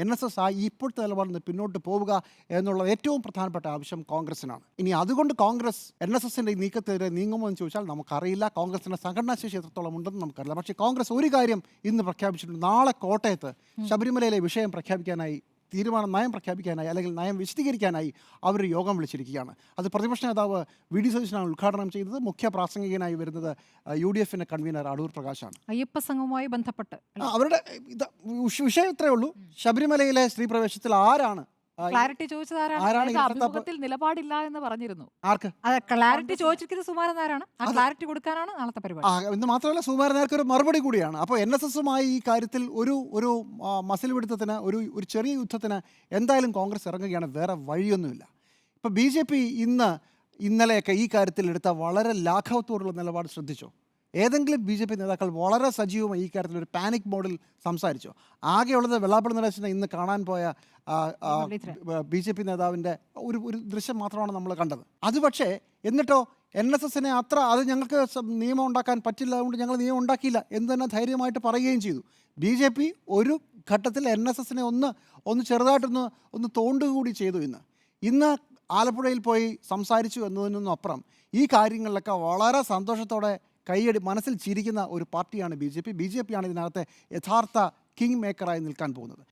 NSS ഈ ഇപ്പോഴത്തെ നിലപാടിൽ നിന്ന് പിന്നോട്ട് പോവുക എന്നുള്ളത് ഏറ്റവും പ്രധാനപ്പെട്ട ആവശ്യം കോൺഗ്രസിനാണ്. ഇനി അതുകൊണ്ട് കോൺഗ്രസ് NSSൻ്റെ ഈ നീക്കത്തിനെതിരെ നീങ്ങുമോ എന്ന് ചോദിച്ചാൽ നമുക്കറിയില്ല. കോൺഗ്രസിൻ്റെ സംഘടനാശേഷി എത്രത്തോളം ഉണ്ടെന്ന് നമുക്കറിയില്ല. പക്ഷേ കോൺഗ്രസ് ഒരു കാര്യം ഇന്ന് പ്രഖ്യാപിച്ചിട്ടുണ്ട്. നാളെ കോട്ടയത്ത് ശബരിമലയിലെ വിഷയം പ്രഖ്യാപിക്കാനായി നയം പ്രഖ്യാപിക്കാനായി അല്ലെങ്കിൽ നയം വിശദീകരിക്കാനായി അവർ യോഗം വിളിച്ചിരിക്കുകയാണ്. അത് പ്രതിപക്ഷ നേതാവ് VD സതീശനാണ് ഉദ്ഘാടനം ചെയ്തത്. മുഖ്യ പ്രാസംഗികനായി വരുന്നത് UDFൻ്റെ കൺവീനർ അടൂർ പ്രകാശാണ്. അയ്യപ്പ സംഘവുമായി ബന്ധപ്പെട്ട് അവരുടെ വിഷയം ഇത്രയേ ഉള്ളൂ. ശബരിമലയിലെ സ്ത്രീ പ്രവേശത്തിൽ ആരാണ് ക്ലാരിറ്റി ചോദിച്ചതാരാണ്? അഭിമുഖത്തിൽ നിലപാടില്ല എന്ന് പറഞ്ഞിരുന്നു. ആർക്ക് ക്ലാരിറ്റി ചോദിച്ചിരിക്കുന്നത് സുകുമാരൻ നായരാണ്. ആ ക്ലാരിറ്റി കൊടുക്കാനാണ് നാളത്തെ പരിപാടി. എന്ന് മാത്രമല്ല സുകുമാരൻ നായർക്ക് ഒരു മറുപടി കൂടിയാണ്. അപ്പോൾ NSSുമായി ഈ കാര്യത്തിൽ ഒരു മസിൽ പിടുത്തത്തിന് ഒരു ചെറിയ യുദ്ധത്തിന് എന്തായാലും കോൺഗ്രസ് ഇറങ്ങുകയാണ്. വേറെ വഴിയൊന്നുമില്ല. ഇപ്പോൾ BJP ഇന്നലെയൊക്കെ ഈ കാര്യത്തിൽ എടുത്ത വളരെ ലാഘവത്തോടുള്ള നിലപാട് ശ്രദ്ധിച്ചോ? ഏതെങ്കിലും BJP നേതാക്കൾ വളരെ സജീവമായി ഈ കാര്യത്തിൽ ഒരു പാനിക് മോഡിൽ സംസാരിച്ചോ? ആകെയുള്ളത് വെള്ളാപ്പള്ളി നടേശനെ ഇന്ന് കാണാൻ പോയ BJP നേതാവിൻ്റെ ഒരു ദൃശ്യം മാത്രമാണ് നമ്മൾ കണ്ടത്. അത് പക്ഷേ എന്നിട്ടോ NSSനെ അത് ഞങ്ങൾക്ക് നിയമം ഉണ്ടാക്കാൻ പറ്റില്ല, അതുകൊണ്ട് ഞങ്ങൾ നിയമം ഉണ്ടാക്കിയില്ല എന്ന് തന്നെ ധൈര്യമായിട്ട് പറയുകയും ചെയ്തു. BJP ഒരു ഘട്ടത്തിൽ NSSനെ ഒന്ന് ചെറുതായിട്ടൊന്ന് തോണ്ടുകൂടി ചെയ്തു. ഇന്ന് ആലപ്പുഴയിൽ പോയി സംസാരിച്ചു എന്നതിനൊന്നും അപ്പുറം ഈ കാര്യങ്ങളിലൊക്കെ വളരെ സന്തോഷത്തോടെ മനസ്സിൽ ചിരിക്കുന്ന ഒരു പാർട്ടിയാണ് BJP. BJP ആണ് ഇതിനകത്തെ യഥാർത്ഥ കിങ് മേക്കറായി നിൽക്കാൻ പോകുന്നത്.